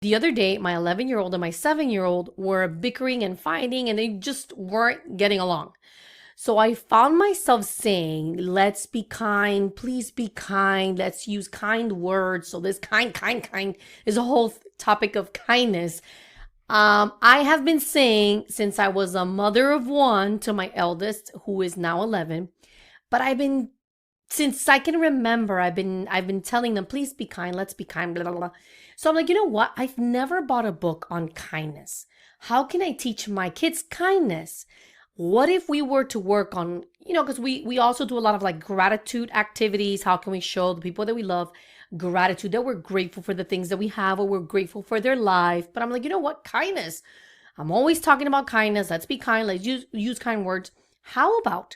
The other day, my 11-year-old and my 7-year-old were bickering and fighting, and they just weren't getting along. So I found myself saying, let's be kind, please be kind, let's use kind words. So this kind is a whole topic of kindness. I have been saying since I was a mother of one to my eldest, who is now 11, but since I can remember, I've been telling them, please be kind, let's be kind, blah, blah, blah. So I'm like, you know what? I've never bought a book on kindness. How can I teach my kids kindness? What if we were to work on, because we also do a lot of like gratitude activities. How can we show the people that we love gratitude, that we're grateful for the things that we have, or we're grateful for their life? But I'm like, you know what? Kindness. I'm always talking about kindness. Let's be kind. Let's use kind words. How about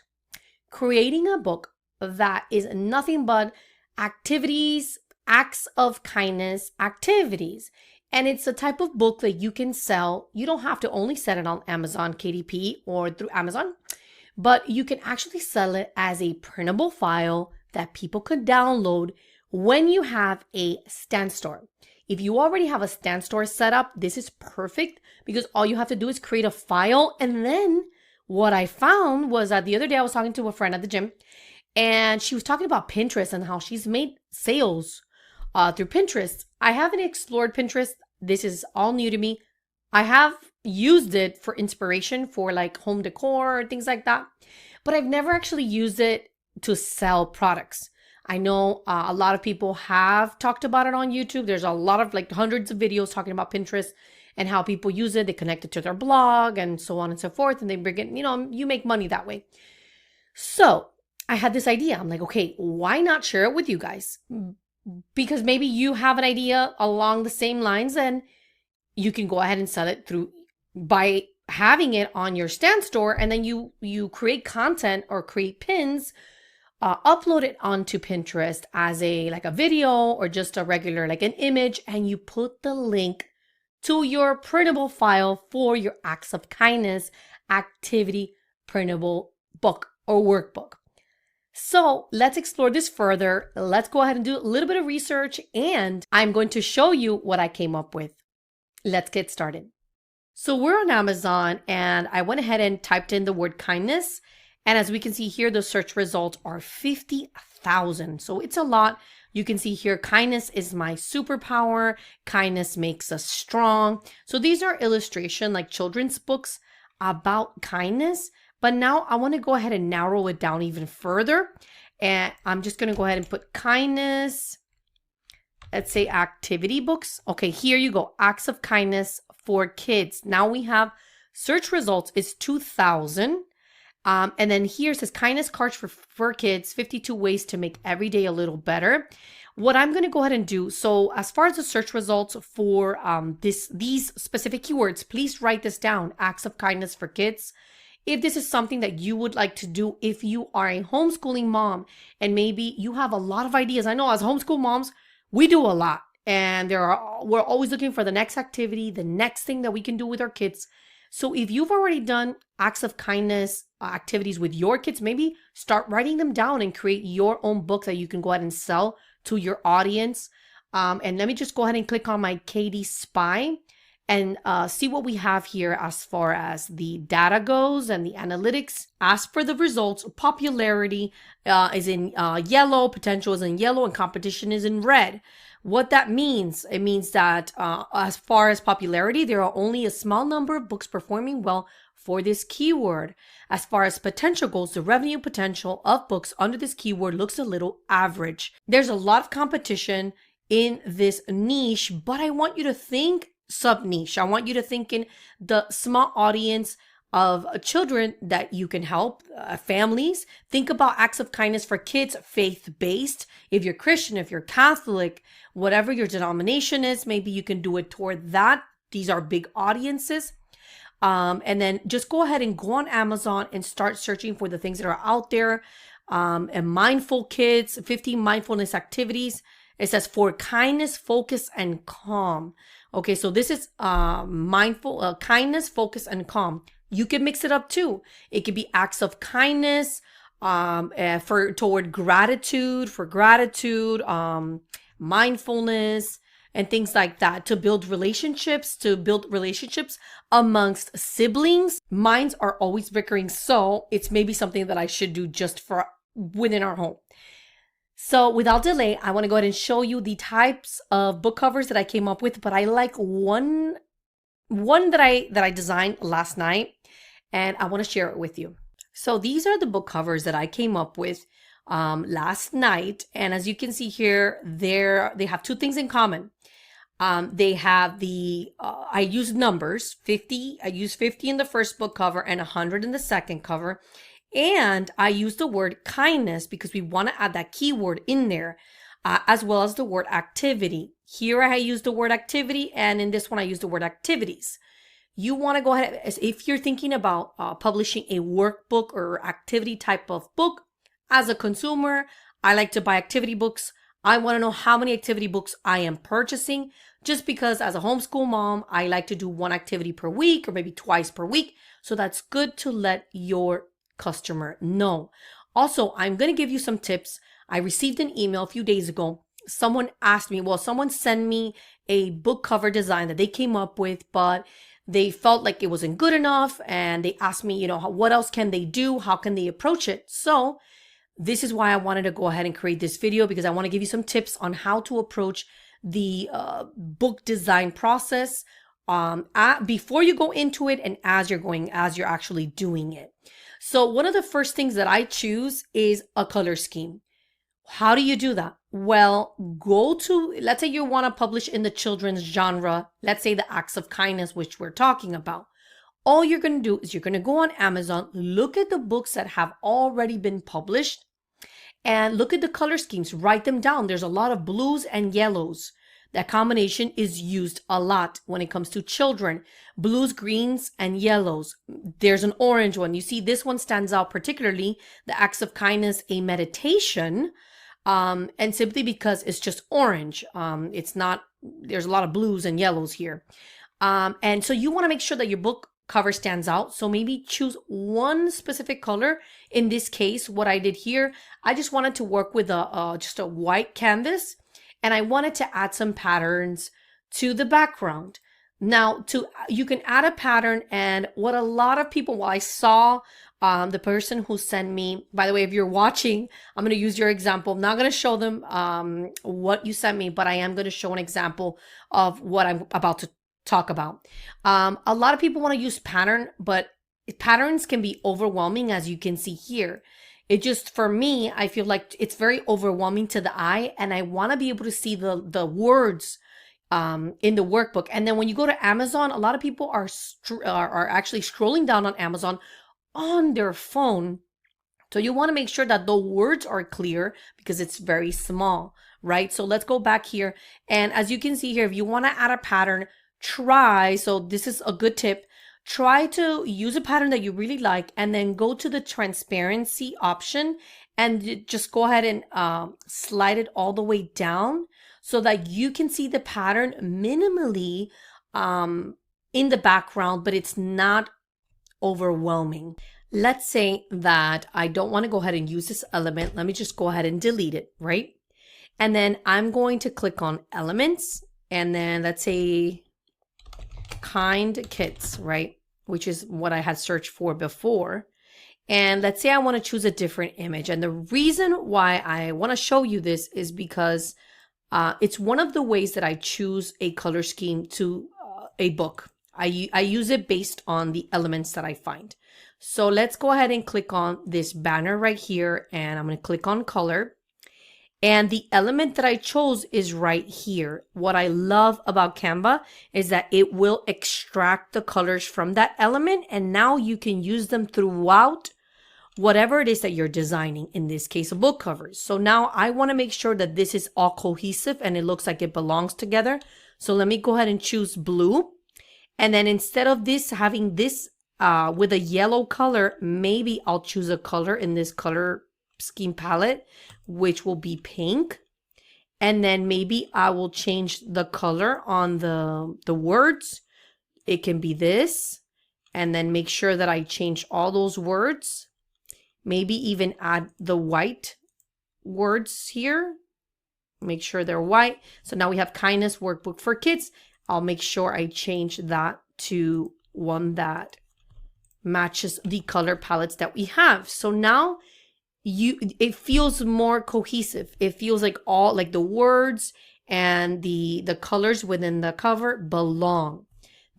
creating a book that is nothing but activities, acts of kindness activities? And it's a type of book that you can sell. You don't have to only sell it on Amazon KDP or through Amazon, but you can actually sell it as a printable file that people could download when you have a stand store. If you already have a stand store set up, this is perfect because all you have to do is create a file. And then what I found was that the other day I was talking to a friend at the gym, and she was talking about Pinterest and how she's made sales through Pinterest. I haven't explored Pinterest. This is all new to me. I have used it for inspiration for like home decor, things like that, but I've never actually used it to sell products. I know a lot of people have talked about it on YouTube. There's a lot of like hundreds of videos talking about Pinterest and how people use it. They connect it to their blog and so on and so forth. And they bring it, you make money that way. So I had this idea. I'm like, okay, why not share it with you guys? Because maybe you have an idea along the same lines, and you can go ahead and sell it by having it on your stand store, and then you create content or create pins, upload it onto Pinterest as a video or just a regular like an image, and you put the link to your printable file for your acts of kindness activity printable book or workbook. So let's explore this further. Let's go ahead and do a little bit of research, and I'm going to show you what I came up with. Let's get started. So we're on Amazon, and I went ahead and typed in the word kindness. And as we can see here, the search results are 50,000. So it's a lot. You can see here, kindness is my superpower. Kindness makes us strong. So these are illustration, like children's books about kindness. But now I want to go ahead and narrow it down even further. And I'm just going to go ahead and put kindness. Let's say activity books. Okay, here you go. Acts of kindness for kids. Now we have search results is 2,000. And then here it says kindness cards for kids, 52 ways to make every day a little better. What I'm going to go ahead and do, so as far as the search results for these specific keywords, please write this down, acts of kindness for kids. If this is something that you would like to do, if you are a homeschooling mom and maybe you have a lot of ideas. I know as homeschool moms, we do a lot, and we're always looking for the next activity, the next thing that we can do with our kids. So if you've already done acts of kindness activities with your kids, maybe start writing them down and create your own book that you can go ahead and sell to your audience. And let me just go ahead and click on my Katie Spy and see what we have here as far as the data goes and the analytics. As for the results, popularity is in yellow, potential is in yellow, and competition is in red. What that means, it means that as far as popularity, there are only a small number of books performing well for this keyword. As far as potential goes, the revenue potential of books under this keyword looks a little average. There's a lot of competition in this niche, but I want you to think sub-niche. I want you to think in the small audience of children that you can help, families. Think about acts of kindness for kids, faith-based. If you're Christian, if you're Catholic, whatever your denomination is, maybe you can do it toward that. These are big audiences. And then just go ahead and go on Amazon and start searching for the things that are out there. And mindful kids, 15 mindfulness activities. It says for kindness, focus, and calm. Okay, so this is mindful, kindness, focus, and calm. You can mix it up too. It could be acts of kindness toward gratitude, for gratitude, mindfulness. and things like that to build relationships, amongst siblings. Minds are always bickering, so it's maybe something that I should do just for within our home. So without delay, I want to go ahead and show you the types of book covers that I came up with, but I like one that I designed last night, and I want to share it with you. So these are the book covers that I came up with last night, and as you can see here, they have two things in common. They have I used numbers, 50. I used 50 in the first book cover and 100 in the second cover. And I use the word kindness because we want to add that keyword in there, as well as the word activity. Here I use the word activity, and in this one I use the word activities. You want to go ahead, if you're thinking about publishing a workbook or activity type of book, as a consumer, I like to buy activity books. I want to know how many activity books I am purchasing, just because as a homeschool mom, I like to do one activity per week or maybe twice per week. So that's good to let your customer know. Also, I'm going to give you some tips. I received an email a few days ago. Someone sent me a book cover design that they came up with, but they felt like it wasn't good enough. And they asked me, what else can they do? How can they approach it? So this is why I wanted to go ahead and create this video, because I want to give you some tips on how to approach the book design process before you go into it and as you're actually doing it. So one of the first things that I choose is a color scheme. How do you do that? Well, let's say you want to publish in the children's genre, let's say the acts of kindness, which we're talking about. All you're going to do is you're going to go on Amazon, look at the books that have already been published, and look at the color schemes, write them down. There's a lot of blues and yellows. That combination is used a lot when it comes to children. Blues, greens, and yellows. There's an orange one. You see, this one stands out particularly, the Acts of Kindness, a meditation, and simply because it's just orange. There's a lot of blues and yellows here. And so you want to make sure that your book cover stands out. So maybe choose one specific color. In this case, what I did here, I just wanted to work with just a white canvas. And I wanted to add some patterns to the background. Now, you can add a pattern, and what a lot of people, I saw the person who sent me, by the way, if you're watching, I'm going to use your example. I'm not going to show them what you sent me, but I am going to show an example of what I'm about to talk about. A lot of people want to use pattern, but patterns can be overwhelming, as you can see here. For me, I feel like it's very overwhelming to the eye, and I want to be able to see the words in the workbook. And then when you go to Amazon, a lot of people are actually scrolling down on Amazon on their phone. So you want to make sure that the words are clear because it's very small, right? So let's go back here. And as you can see here, if you want to add a pattern, so this is a good tip. Try to use a pattern that you really like, and then go to the transparency option and just go ahead and slide it all the way down so that you can see the pattern minimally in the background, but it's not overwhelming. Let's say that I don't want to go ahead and use this element. Let me just go ahead and delete it, right? And then I'm going to click on elements, and then let's say kind kids, right? Which is what I had searched for before. And let's say I want to choose a different image. And the reason why I want to show you this is because it's one of the ways that I choose a color scheme to a book. I use it based on the elements that I find. So let's go ahead and click on this banner right here, and I'm going to click on color. And the element that I chose is right here. What I love about Canva is that it will extract the colors from that element, and now you can use them throughout whatever it is that you're designing, in this case, a book covers. So now I want to make sure that this is all cohesive and it looks like it belongs together. So let me go ahead and choose blue. And then instead of this having this with a yellow color, maybe I'll choose a color in this color scheme palette, which will be pink. And then maybe I will change the color on the words. It can be this, and then make sure that I change all those words. Maybe even add the white words here, make sure they're white. So now we have kindness workbook for kids. I'll make sure I change that to one that matches the color palettes that we have. So now it feels more cohesive. It feels like all like the words and the colors within the cover belong.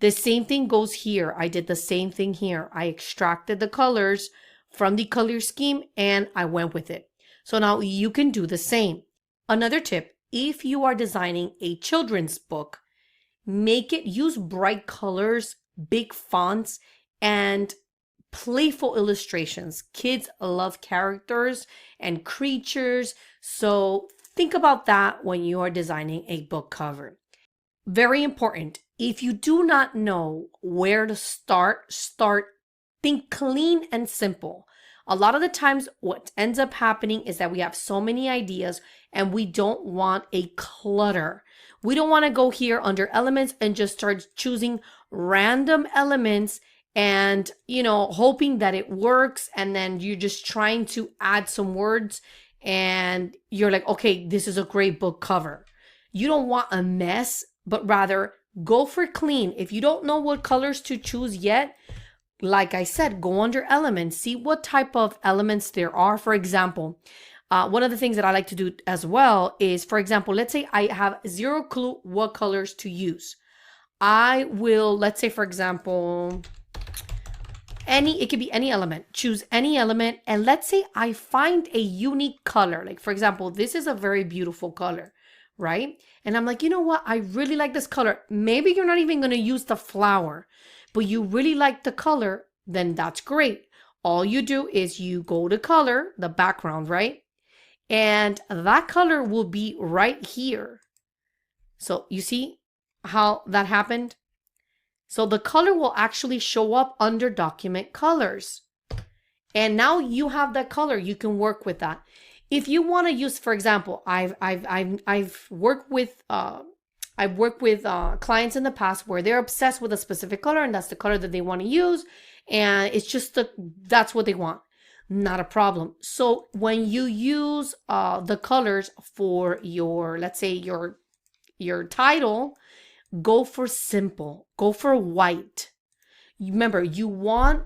The same thing goes here. I did the same thing here. I extracted the colors from the color scheme and I went with it. So now you can do the same. Another tip, if you are designing a children's book, use bright colors, big fonts, and playful illustrations. Kids love characters and creatures. So think about that when you are designing a book cover. Very important. If you do not know where to start, think clean and simple. A lot of the times what ends up happening is that we have so many ideas and we don't want a clutter. We don't want to go here under elements and just start choosing random elements and, hoping that it works. And then you're just trying to add some words and you're like, okay, this is a great book cover. You don't want a mess, but rather go for clean. If you don't know what colors to choose yet, like I said, go under elements, see what type of elements there are. For example, one of the things that I like to do as well is, for example, let's say I have zero clue what colors to use. I will, let's say, for example, it could be any element. Choose any element. And let's say I find a unique color. Like, for example, this is a very beautiful color, right? And I'm like, you know what? I really like this color. Maybe you're not even going to use the flower, but you really like the color, then that's great. All you do is you go to color, the background, right? And that color will be right here. So you see how that happened? So the color will actually show up under document colors. And now you have that color. You can work with that. If you want to use, for example, I've worked with clients in the past where they're obsessed with a specific color and that's the color that they want to use, and it's just that's what they want. Not a problem. So when you use the colors for your, let's say your title, go for simple, go for white. Remember, you want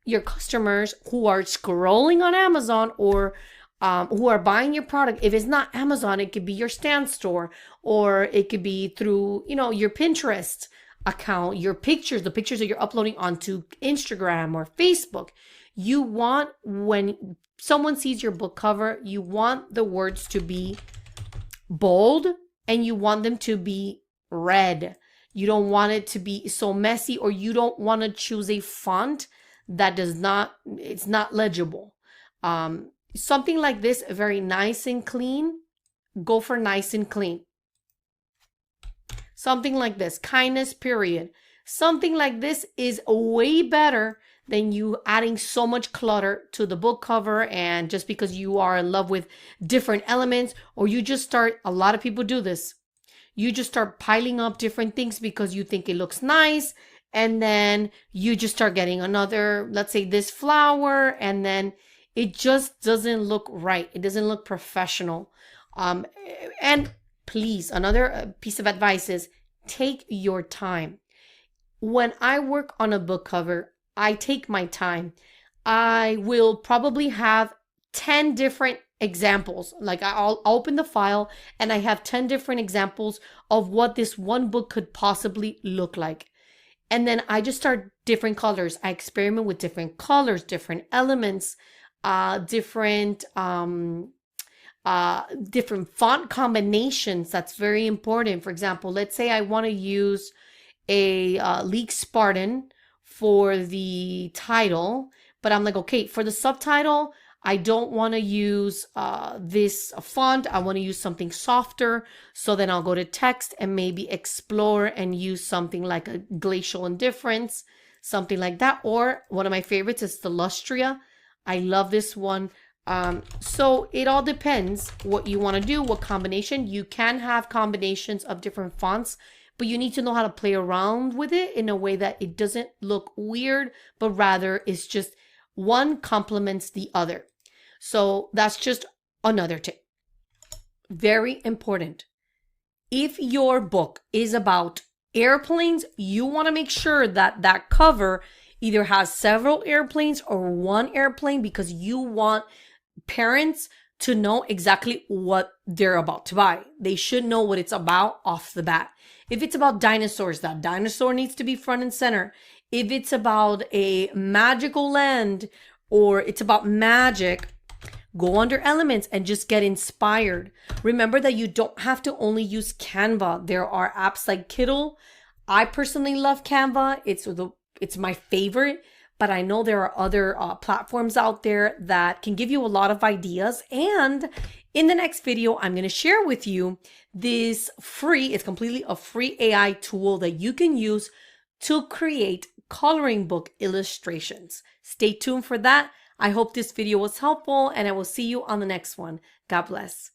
your customers who are scrolling on Amazon or who are buying your product. If it's not Amazon, it could be your Stan store, or it could be through, your Pinterest account, the pictures that you're uploading onto Instagram or Facebook. You want, when someone sees your book cover, you want the words to be bold and you want them to be red. You don't want it to be so messy, or you don't want to choose a font that it's not legible. Something like this, very nice and clean. Go for nice and clean. Something like this, kindness, period. Something like this is way better than you adding so much clutter to the book cover, and just because you are in love with different elements, or you just start, a lot of people do this. You just start piling up different things because you think it looks nice, and then you just start getting another, let's say this flower, and then it just doesn't look right. It doesn't look professional. And please, another piece of advice is take your time. When I work on a book cover, I take my time. I will probably have 10 different examples. Like, I'll open the file and I have 10 different examples of what this one book could possibly look like. And then I just start different colors. I experiment with different colors, different elements, different font combinations. That's very important. For example, let's say I want to use a League Spartan for the title, but I'm like, okay, for the subtitle, I don't want to use this font. I want to use something softer. So then I'll go to text and maybe explore and use something like a glacial indifference, something like that. Or one of my favorites is the Lustria. I love this one. So it all depends what you want to do, what combination. You can have combinations of different fonts, but you need to know how to play around with it in a way that it doesn't look weird, but rather it's just one complements the other. So that's just another tip. Very important. If your book is about airplanes, you want to make sure that that cover either has several airplanes or one airplane, because you want parents to know exactly what they're about to buy. They should know what it's about off the bat. If it's about dinosaurs, that dinosaur needs to be front and center. If it's about a magical land or it's about magic, go under elements and just get inspired. Remember that you don't have to only use Canva. There are apps like Kittl. I personally love Canva. It's my favorite, but I know there are other platforms out there that can give you a lot of ideas. And in the next video, I'm going to share with you this it's completely a free AI tool that you can use to create coloring book illustrations. Stay tuned for that. I hope this video was helpful, and I will see you on the next one. God bless.